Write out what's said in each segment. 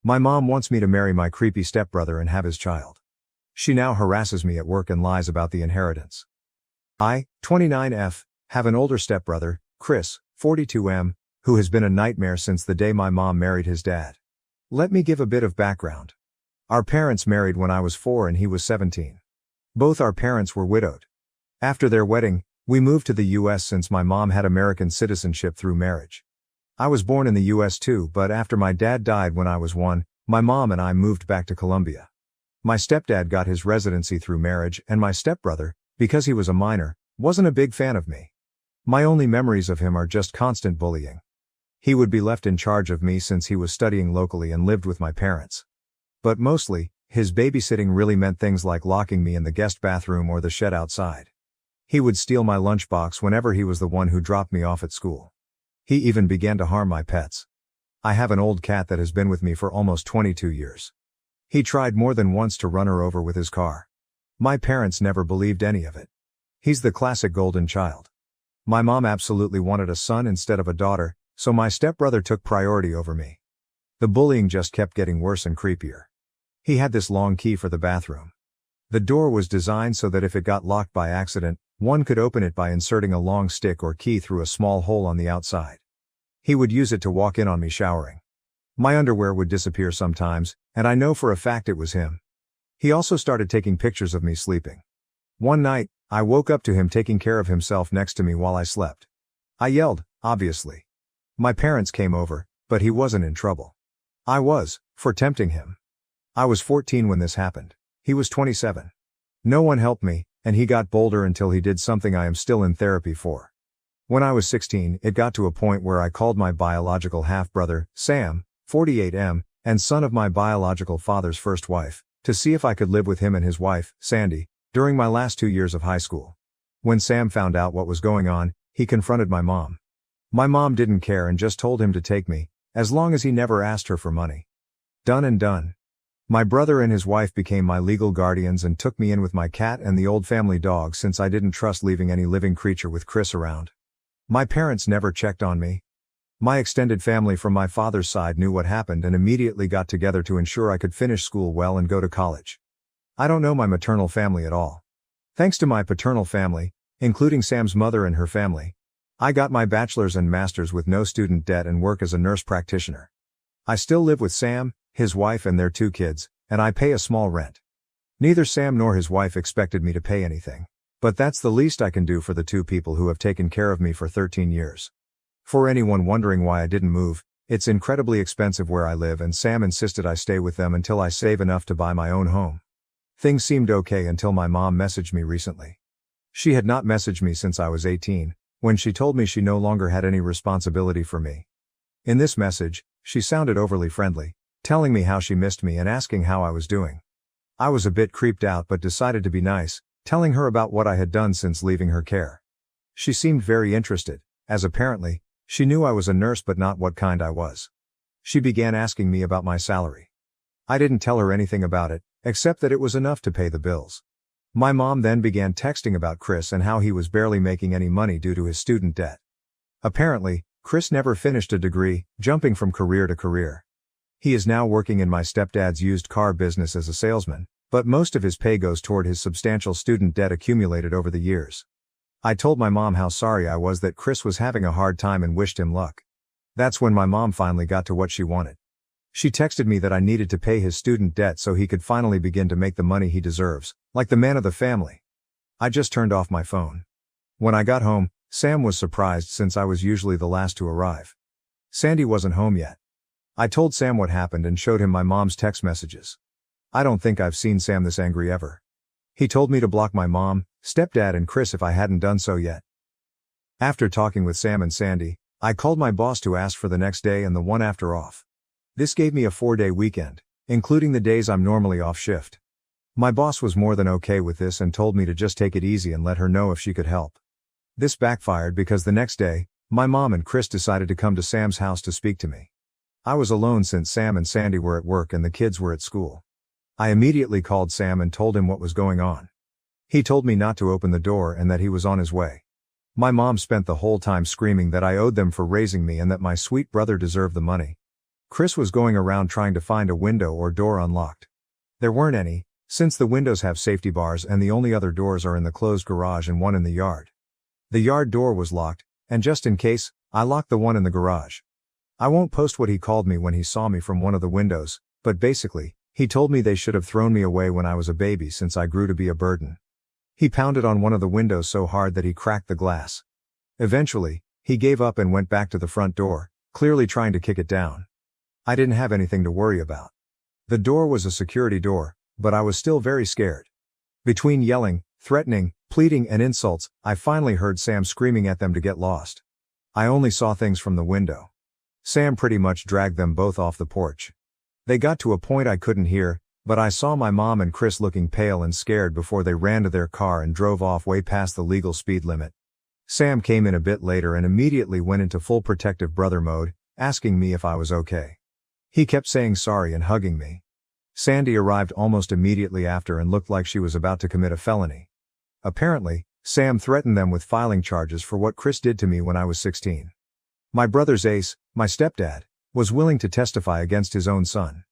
My mom wants me to marry my creepy stepbrother and have his child. She now harasses me at work and lies about the inheritance. I, 29F, have an older stepbrother, Chris, 42M, who has been a nightmare since the day my mom married his dad. Let me give a bit of background. Our parents married when I was 4 and he was 17. Both our parents were widowed. After their wedding, we moved to the US since my mom had American citizenship through marriage. I was born in the US too, but after my dad died when I was 1, my mom and I moved back to Colombia. My stepdad got his residency through marriage, and my stepbrother, because he was a minor, wasn't a big fan of me. My only memories of him are just constant bullying. He would be left in charge of me since he was studying locally and lived with my parents. But mostly, his babysitting really meant things like locking me in the guest bathroom or the shed outside. He would steal my lunchbox whenever he was the one who dropped me off at school. He even began to harm my pets. I have an old cat that has been with me for almost 22 years. He tried more than once to run her over with his car. My parents never believed any of it. He's the classic golden child. My mom absolutely wanted a son instead of a daughter, so my stepbrother took priority over me. The bullying just kept getting worse and creepier. He had this long key for the bathroom. The door was designed so that if it got locked by accident, one could open it by inserting a long stick or key through a small hole on the outside. He would use it to walk in on me showering. My underwear would disappear sometimes, and I know for a fact it was him. He also started taking pictures of me sleeping. One night, I woke up to him taking care of himself next to me while I slept. I yelled, obviously. My parents came over, but he wasn't in trouble. I was, for tempting him. I was 14 when this happened. He was 27. No one helped me, and he got bolder until he did something I am still in therapy for. When I was 16, it got to a point where I called my biological half-brother, Sam, 48M, and son of my biological father's first wife, to see if I could live with him and his wife, Sandy, during my last 2 years of high school. When Sam found out what was going on, he confronted my mom. My mom didn't care and just told him to take me, as long as he never asked her for money. Done and done. My brother and his wife became my legal guardians and took me in with my cat and the old family dog since I didn't trust leaving any living creature with Chris around. My parents never checked on me. My extended family from my father's side knew what happened and immediately got together to ensure I could finish school well and go to college. I don't know my maternal family at all. Thanks to my paternal family, including Sam's mother and her family, I got my bachelor's and master's with no student debt and work as a nurse practitioner. I still live with Sam, his wife and their 2 kids, and I pay a small rent. Neither Sam nor his wife expected me to pay anything, but that's the least I can do for the 2 people who have taken care of me for 13 years. For anyone wondering why I didn't move, it's incredibly expensive where I live and Sam insisted I stay with them until I save enough to buy my own home. Things seemed okay until my mom messaged me recently. She had not messaged me since I was 18, when she told me she no longer had any responsibility for me. In this message, she sounded overly friendly, telling me how she missed me and asking how I was doing. I was a bit creeped out but decided to be nice, telling her about what I had done since leaving her care. She seemed very interested, as apparently, she knew I was a nurse but not what kind I was. She began asking me about my salary. I didn't tell her anything about it, except that it was enough to pay the bills. My mom then began texting about Chris and how he was barely making any money due to his student debt. Apparently, Chris never finished a degree, jumping from career to career. He is now working in my stepdad's used car business as a salesman, but most of his pay goes toward his substantial student debt accumulated over the years. I told my mom how sorry I was that Chris was having a hard time and wished him luck. That's when my mom finally got to what she wanted. She texted me that I needed to pay his student debt so he could finally begin to make the money he deserves, like the man of the family. I just turned off my phone. When I got home, Sam was surprised since I was usually the last to arrive. Sandy wasn't home yet. I told Sam what happened and showed him my mom's text messages. I don't think I've seen Sam this angry ever. He told me to block my mom, stepdad and Chris if I hadn't done so yet. After talking with Sam and Sandy, I called my boss to ask for the next day and the one after off. This gave me a 4-day weekend, including the days I'm normally off shift. My boss was more than okay with this and told me to just take it easy and let her know if she could help. This backfired because the next day, my mom and Chris decided to come to Sam's house to speak to me. I was alone since Sam and Sandy were at work and the kids were at school. I immediately called Sam and told him what was going on. He told me not to open the door and that he was on his way. My mom spent the whole time screaming that I owed them for raising me and that my sweet brother deserved the money. Chris was going around trying to find a window or door unlocked. There weren't any, since the windows have safety bars and the only other doors are in the closed garage and one in the yard. The yard door was locked, and just in case, I locked the one in the garage. I won't post what he called me when he saw me from one of the windows, but basically, he told me they should have thrown me away when I was a baby since I grew to be a burden. He pounded on one of the windows so hard that he cracked the glass. Eventually, he gave up and went back to the front door, clearly trying to kick it down. I didn't have anything to worry about. The door was a security door, but I was still very scared. Between yelling, threatening, pleading and insults, I finally heard Sam screaming at them to get lost. I only saw things from the window. Sam pretty much dragged them both off the porch. They got to a point I couldn't hear, but I saw my mom and Chris looking pale and scared before they ran to their car and drove off way past the legal speed limit. Sam came in a bit later and immediately went into full protective brother mode, asking me if I was okay. He kept saying sorry and hugging me. Sandy arrived almost immediately after and looked like she was about to commit a felony. Apparently, Sam threatened them with filing charges for what Chris did to me when I was 16. My brother's ace, my stepdad, was willing to testify against his own son.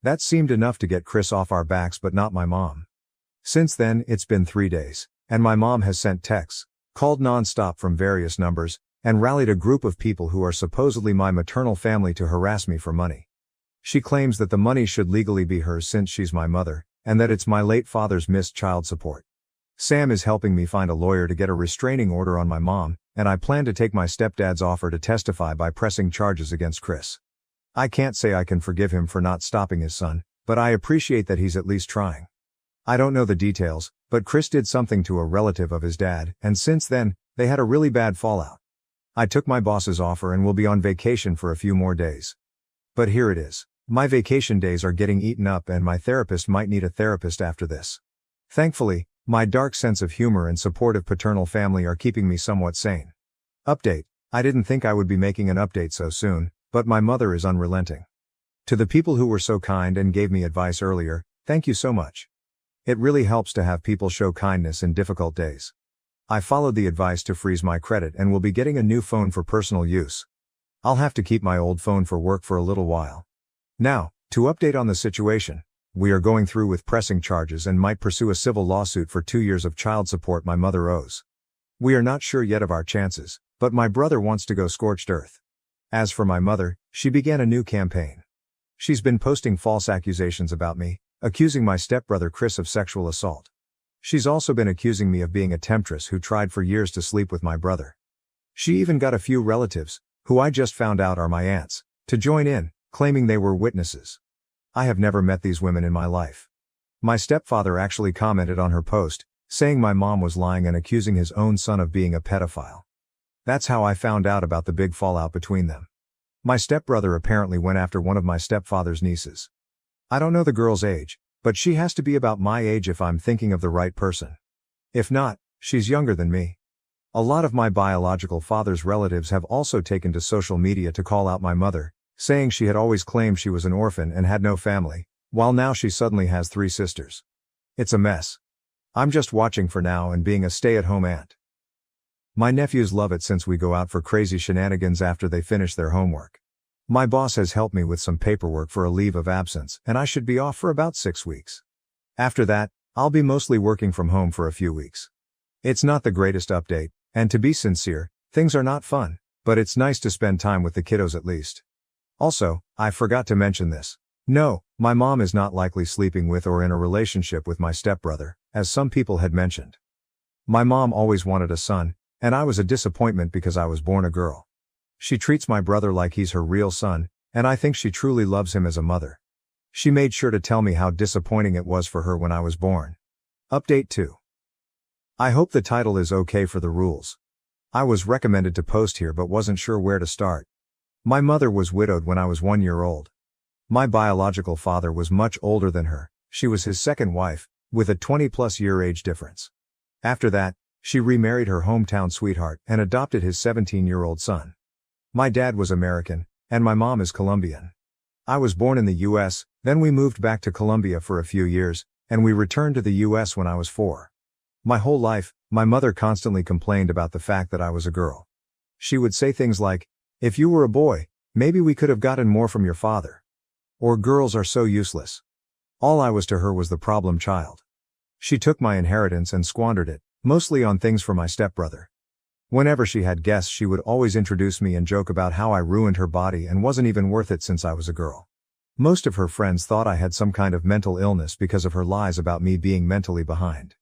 That seemed enough to get Chris off our backs, but not my mom. Since then, it's been 3 days, and my mom has sent texts, called non-stop from various numbers, and rallied a group of people who are supposedly my maternal family to harass me for money. She claims that the money should legally be hers since she's my mother, and that it's my late father's missed child support. Sam is helping me find a lawyer to get a restraining order on my mom, and I plan to take my stepdad's offer to testify by pressing charges against Chris. I can't say I can forgive him for not stopping his son, but I appreciate that he's at least trying. I don't know the details, but Chris did something to a relative of his dad, and since then, they had a really bad fallout. I took my boss's offer and will be on vacation for a few more days. But here it is. My vacation days are getting eaten up and my therapist might need a therapist after this. Thankfully, my dark sense of humor and supportive paternal family are keeping me somewhat sane. Update. I didn't think I would be making an update so soon, but my mother is unrelenting. To the people who were so kind and gave me advice earlier, thank you so much. It really helps to have people show kindness in difficult days. I followed the advice to freeze my credit and will be getting a new phone for personal use. I'll have to keep my old phone for work for a little while. Now, to update on the situation, we are going through with pressing charges and might pursue a civil lawsuit for 2 years of child support my mother owes. We are not sure yet of our chances, but my brother wants to go scorched earth. As for my mother, she began a new campaign. She's been posting false accusations about me, accusing my stepbrother Chris of sexual assault. She's also been accusing me of being a temptress who tried for years to sleep with my brother. She even got a few relatives, who I just found out are my aunts, to join in, claiming they were witnesses. I have never met these women in my life. My stepfather actually commented on her post, saying my mom was lying and accusing his own son of being a pedophile. That's how I found out about the big fallout between them. My stepbrother apparently went after one of my stepfather's nieces. I don't know the girl's age, but she has to be about my age if I'm thinking of the right person. If not, she's younger than me. A lot of my biological father's relatives have also taken to social media to call out my mother, saying she had always claimed she was an orphan and had no family, while now she suddenly has 3 sisters. It's a mess. I'm just watching for now and being a stay-at-home aunt. My nephews love it since we go out for crazy shenanigans after they finish their homework. My boss has helped me with some paperwork for a leave of absence, and I should be off for about 6 weeks. After that, I'll be mostly working from home for a few weeks. It's not the greatest update, and to be sincere, things are not fun, but it's nice to spend time with the kiddos at least. Also, I forgot to mention this. No, my mom is not likely sleeping with or in a relationship with my stepbrother, as some people had mentioned. My mom always wanted a son, and I was a disappointment because I was born a girl. She treats my brother like he's her real son, and I think she truly loves him as a mother. She made sure to tell me how disappointing it was for her when I was born. Update 2. I hope the title is okay for the rules. I was recommended to post here but wasn't sure where to start. My mother was widowed when I was 1 year old. My biological father was much older than her, she was his second wife, with a 20+ year age difference. After that, she remarried her hometown sweetheart and adopted his 17-year-old son. My dad was American, and my mom is Colombian. I was born in the US, then we moved back to Colombia for a few years, and we returned to the US when I was 4. My whole life, my mother constantly complained about the fact that I was a girl. She would say things like, "If you were a boy, Maybe we could have gotten more from your father. Or girls are so useless. All I was to her was the problem child. She took my inheritance and squandered it, mostly on things for my stepbrother. Whenever she had guests, she would always introduce me and joke about how I ruined her body and wasn't even worth it since I was a girl. Most of her friends thought I had some kind of mental illness because of her lies about me being mentally behind.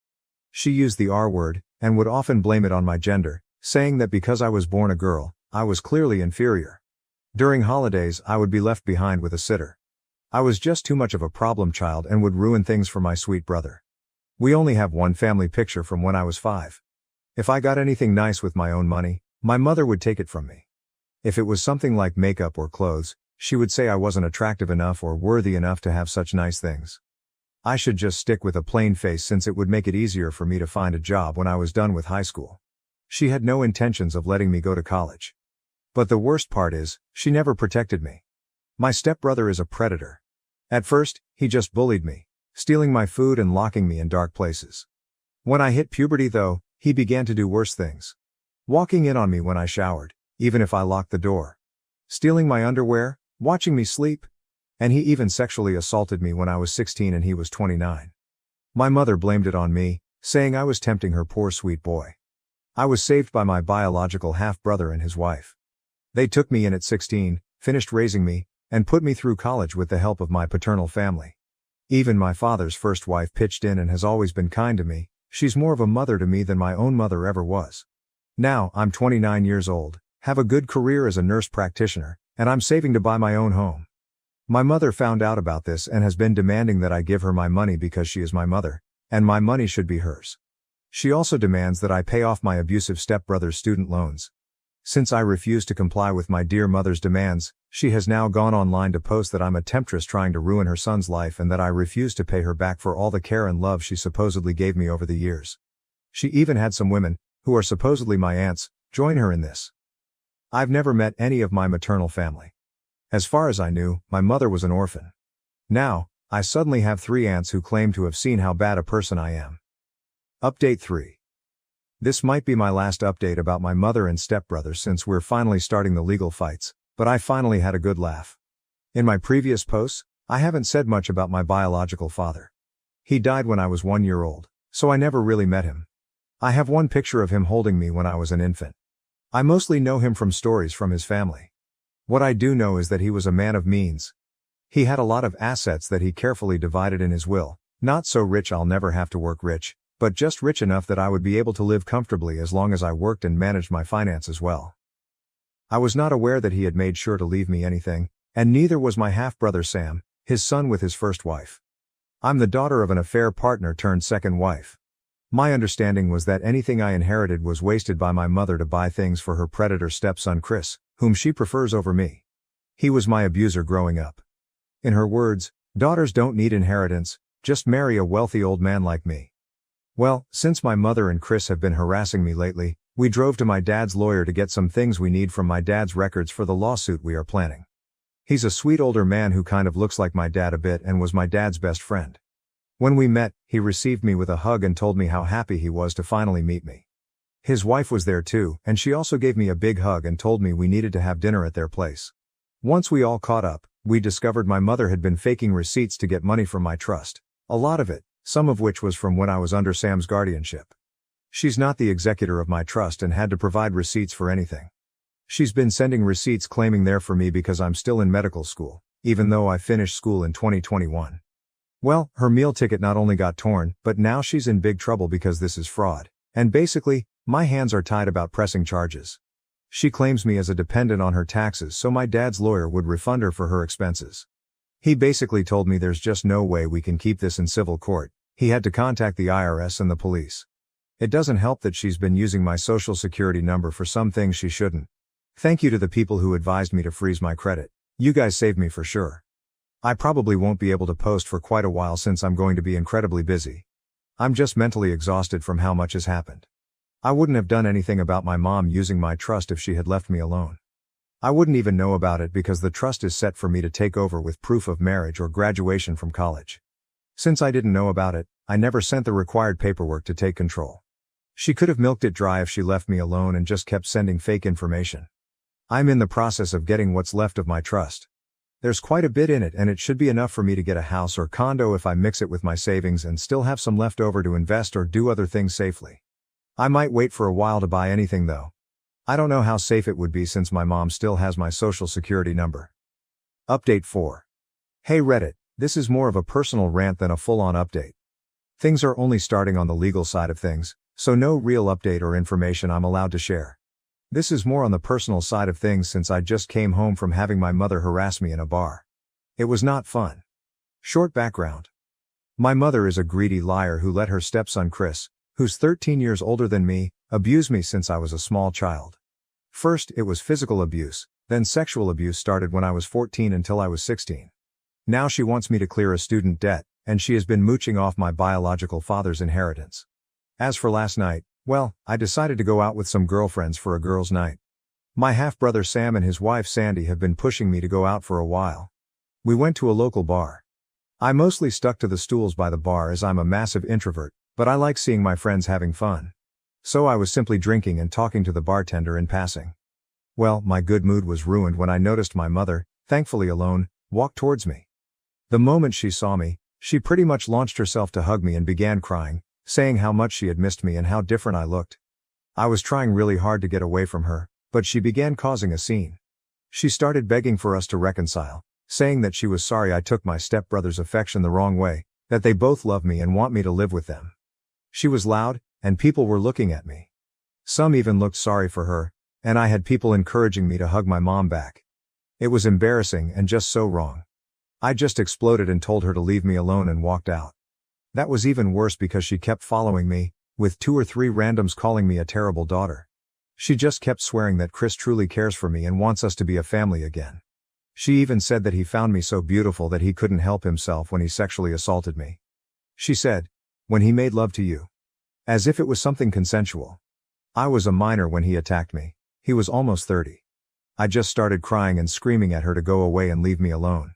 She used the R word, and would often blame it on my gender, saying that because I was born a girl, I was clearly inferior. During holidays, I would be left behind with a sitter. I was just too much of a problem child and would ruin things for my sweet brother. We only have one family picture from when I was 5. If I got anything nice with my own money, my mother would take it from me. If it was something like makeup or clothes, she would say I wasn't attractive enough or worthy enough to have such nice things. I should just stick with a plain face since it would make it easier for me to find a job when I was done with high school. She had no intentions of letting me go to college. But the worst part is, she never protected me. My stepbrother is a predator. At first, he just bullied me, stealing my food and locking me in dark places. When I hit puberty though, he began to do worse things. Walking in on me when I showered, even if I locked the door. Stealing my underwear, watching me sleep. And he even sexually assaulted me when I was 16 and he was 29. My mother blamed it on me, saying I was tempting her poor sweet boy. I was saved by my biological half-brother and his wife. They took me in at 16, finished raising me, and put me through college with the help of my paternal family. Even my father's first wife pitched in and has always been kind to me. She's more of a mother to me than my own mother ever was. Now, I'm 29 years old, have a good career as a nurse practitioner, and I'm saving to buy my own home. My mother found out about this and has been demanding that I give her my money because she is my mother, and my money should be hers. She also demands that I pay off my abusive stepbrother's student loans. Since I refuse to comply with my dear mother's demands, she has now gone online to post that I'm a temptress trying to ruin her son's life and that I refuse to pay her back for all the care and love she supposedly gave me over the years. She even had some women, who are supposedly my aunts, join her in this. I've never met any of my maternal family. As far as I knew, my mother was an orphan. Now, I suddenly have 3 aunts who claim to have seen how bad a person I am. Update 3. This might be my last update about my mother and stepbrother since we're finally starting the legal fights, but I finally had a good laugh. In my previous posts, I haven't said much about my biological father. He died when I was 1 year old, so I never really met him. I have one picture of him holding me when I was an infant. I mostly know him from stories from his family. What I do know is that he was a man of means. He had a lot of assets that he carefully divided in his will, not so rich I'll never have to work rich, but just rich enough that I would be able to live comfortably as long as I worked and managed my finances well. I was not aware that he had made sure to leave me anything, and neither was my half-brother Sam, his son with his first wife. I'm the daughter of an affair partner turned second wife. My understanding was that anything I inherited was wasted by my mother to buy things for her predator stepson Chris, whom she prefers over me. He was my abuser growing up. In her words, daughters don't need inheritance, just marry a wealthy old man like me. Well, since my mother and Chris have been harassing me lately, we drove to my dad's lawyer to get some things we need from my dad's records for the lawsuit we are planning. He's a sweet older man who kind of looks like my dad a bit and was my dad's best friend. When we met, he received me with a hug and told me how happy he was to finally meet me. His wife was there too, and she also gave me a big hug and told me we needed to have dinner at their place. Once we all caught up, we discovered my mother had been faking receipts to get money from my trust. A lot of it, some of which was from when I was under Sam's guardianship. She's not the executor of my trust and had to provide receipts for anything. She's been sending receipts claiming they're for me because I'm still in medical school, even though I finished school in 2021. Well, her meal ticket not only got torn, but now she's in big trouble because this is fraud, and basically, my hands are tied about pressing charges. She claims me as a dependent on her taxes so my dad's lawyer would refund her for her expenses. He basically told me there's just no way we can keep this in civil court. He had to contact the IRS and the police. It doesn't help that she's been using my social security number for some things she shouldn't. Thank you to the people who advised me to freeze my credit. You guys saved me for sure. I probably won't be able to post for quite a while since I'm going to be incredibly busy. I'm just mentally exhausted from how much has happened. I wouldn't have done anything about my mom using my trust if she had left me alone. I wouldn't even know about it because the trust is set for me to take over with proof of marriage or graduation from college. Since I didn't know about it, I never sent the required paperwork to take control. She could have milked it dry if she left me alone and just kept sending fake information. I'm in the process of getting what's left of my trust. There's quite a bit in it, and it should be enough for me to get a house or condo if I mix it with my savings and still have some left over to invest or do other things safely. I might wait for a while to buy anything though. I don't know how safe it would be since my mom still has my social security number. Update 4. Hey Reddit, this is more of a personal rant than a full-on update. Things are only starting on the legal side of things, so no real update or information I'm allowed to share. This is more on the personal side of things since I just came home from having my mother harass me in a bar. It was not fun. Short background. My mother is a greedy liar who let her stepson Chris, who's 13 years older than me, abuse me since I was a small child. First, it was physical abuse, then sexual abuse started when I was 14 until I was 16. Now she wants me to clear a student debt, and she has been mooching off my biological father's inheritance. As for last night, well, I decided to go out with some girlfriends for a girls' night. My half-brother Sam and his wife Sandy have been pushing me to go out for a while. We went to a local bar. I mostly stuck to the stools by the bar as I'm a massive introvert, but I like seeing my friends having fun. So I was simply drinking and talking to the bartender in passing. Well, my good mood was ruined when I noticed my mother, thankfully alone, walk towards me. The moment she saw me, she pretty much launched herself to hug me and began crying, saying how much she had missed me and how different I looked. I was trying really hard to get away from her, but she began causing a scene. She started begging for us to reconcile, saying that she was sorry I took my stepbrother's affection the wrong way, that they both love me and want me to live with them. She was loud, and people were looking at me. Some even looked sorry for her, and I had people encouraging me to hug my mom back. It was embarrassing and just so wrong. I just exploded and told her to leave me alone and walked out. That was even worse because she kept following me, with 2 or 3 randoms calling me a terrible daughter. She just kept swearing that Chris truly cares for me and wants us to be a family again. She even said that he found me so beautiful that he couldn't help himself when he sexually assaulted me. She said, when he made love to you. As if it was something consensual. I was a minor when he attacked me. He was almost 30. I just started crying and screaming at her to go away and leave me alone.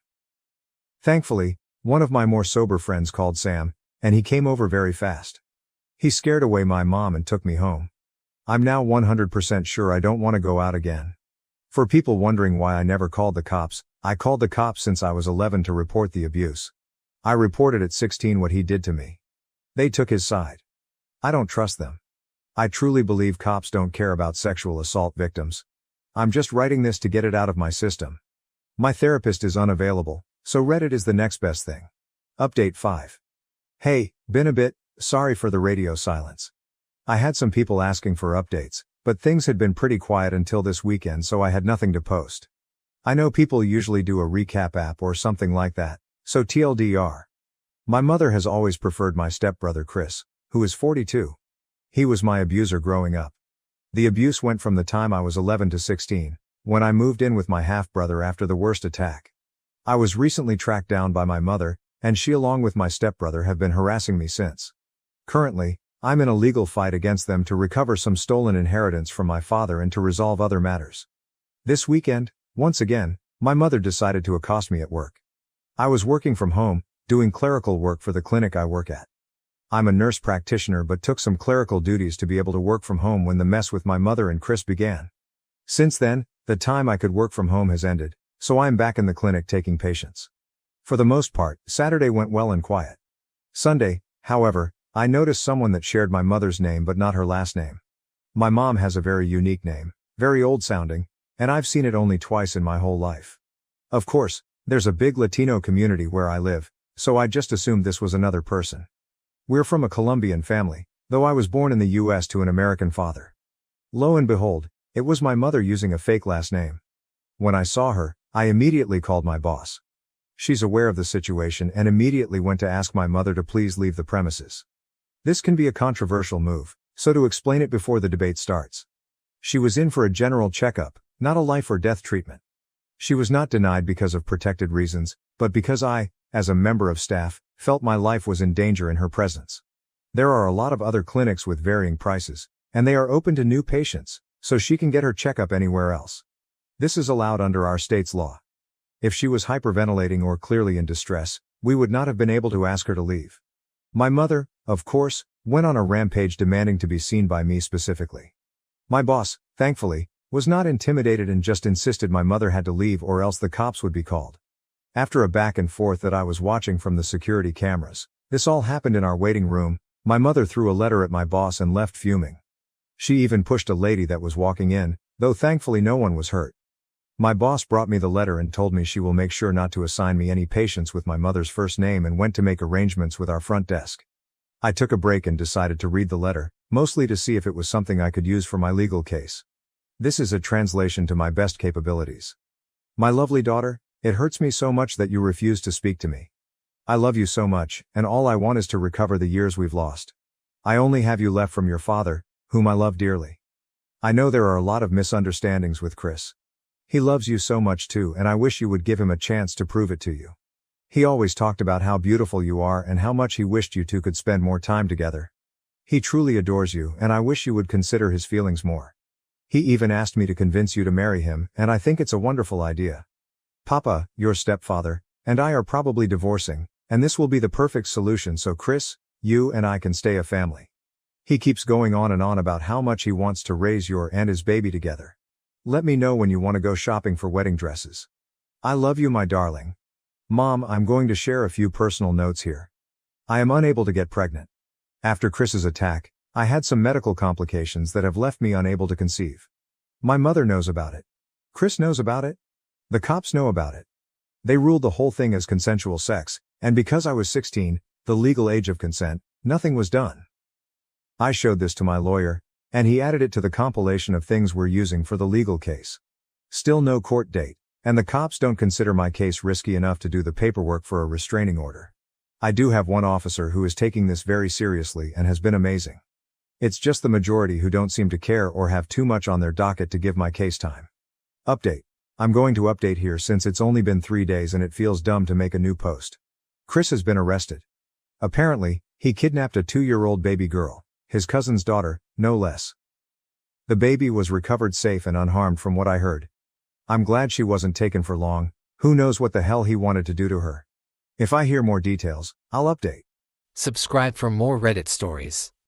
Thankfully, one of my more sober friends called Sam, and he came over very fast. He scared away my mom and took me home. I'm now 100% sure I don't want to go out again. For people wondering why I never called the cops, I called the cops since I was 11 to report the abuse. I reported at 16 what he did to me. They took his side. I don't trust them. I truly believe cops don't care about sexual assault victims. I'm just writing this to get it out of my system. My therapist is unavailable, so Reddit is the next best thing. Update 5. Hey, been a bit, sorry for the radio silence. I had some people asking for updates, but things had been pretty quiet until this weekend, so I had nothing to post. I know people usually do a recap app or something like that, so TLDR. My mother has always preferred my stepbrother Chris, who is 42. He was my abuser growing up. The abuse went from the time I was 11 to 16, when I moved in with my half-brother after the worst attack. I was recently tracked down by my mother, and she along with my stepbrother have been harassing me since. Currently, I'm in a legal fight against them to recover some stolen inheritance from my father and to resolve other matters. This weekend, once again, my mother decided to accost me at work. I was working from home, doing clerical work for the clinic I work at. I'm a nurse practitioner but took some clerical duties to be able to work from home when the mess with my mother and Chris began. Since then, the time I could work from home has ended, so I'm back in the clinic taking patients. For the most part, Saturday went well and quiet. Sunday, however, I noticed someone that shared my mother's name but not her last name. My mom has a very unique name, very old sounding, and I've seen it only twice in my whole life. Of course, there's a big Latino community where I live, so I just assumed this was another person. We're from a Colombian family, though I was born in the US to an American father. Lo and behold, it was my mother using a fake last name. When I saw her, I immediately called my boss. She's aware of the situation and immediately went to ask my mother to please leave the premises. This can be a controversial move, so to explain it before the debate starts. She was in for a general checkup, not a life or death treatment. She was not denied because of protected reasons, but because I, as a member of staff, felt my life was in danger in her presence. There are a lot of other clinics with varying prices, and they are open to new patients, so she can get her checkup anywhere else. This is allowed under our state's law. If she was hyperventilating or clearly in distress, we would not have been able to ask her to leave. My mother, of course, went on a rampage demanding to be seen by me specifically. My boss, thankfully, Was not intimidated and just insisted my mother had to leave or else the cops would be called. After a back and forth that I was watching from the security cameras, this all happened in our waiting room. My mother threw a letter at my boss and left fuming. She even pushed a lady that was walking in, though thankfully no one was hurt. My boss brought me the letter and told me she will make sure not to assign me any patients with my mother's first name and went to make arrangements with our front desk. I took a break and decided to read the letter, mostly to see if it was something I could use for my legal case. This is a translation to my best capabilities. My lovely daughter, it hurts me so much that you refuse to speak to me. I love you so much, and all I want is to recover the years we've lost. I only have you left from your father, whom I love dearly. I know there are a lot of misunderstandings with Chris. He loves you so much too, and I wish you would give him a chance to prove it to you. He always talked about how beautiful you are and how much he wished you two could spend more time together. He truly adores you, and I wish you would consider his feelings more. He even asked me to convince you to marry him, and I think it's a wonderful idea. Papa, your stepfather, and I are probably divorcing, and this will be the perfect solution so Chris, you and I can stay a family. He keeps going on and on about how much he wants to raise your and his baby together. Let me know when you want to go shopping for wedding dresses. I love you, my darling. Mom, I'm going to share a few personal notes here. I am unable to get pregnant. After Chris's attack, I had some medical complications that have left me unable to conceive. My mother knows about it. Chris knows about it. The cops know about it. They ruled the whole thing as consensual sex, and because I was 16, the legal age of consent, nothing was done. I showed this to my lawyer, and he added it to the compilation of things we're using for the legal case. Still no court date, and the cops don't consider my case risky enough to do the paperwork for a restraining order. I do have one officer who is taking this very seriously and has been amazing. It's just the majority who don't seem to care or have too much on their docket to give my case time. Update. I'm going to update here since it's only been 3 days and it feels dumb to make a new post. Chris has been arrested. Apparently, he kidnapped a 2-year-old baby girl, his cousin's daughter, no less. The baby was recovered safe and unharmed from what I heard. I'm glad she wasn't taken for long. Who knows what the hell he wanted to do to her. If I hear more details, I'll update. Subscribe for more Reddit stories.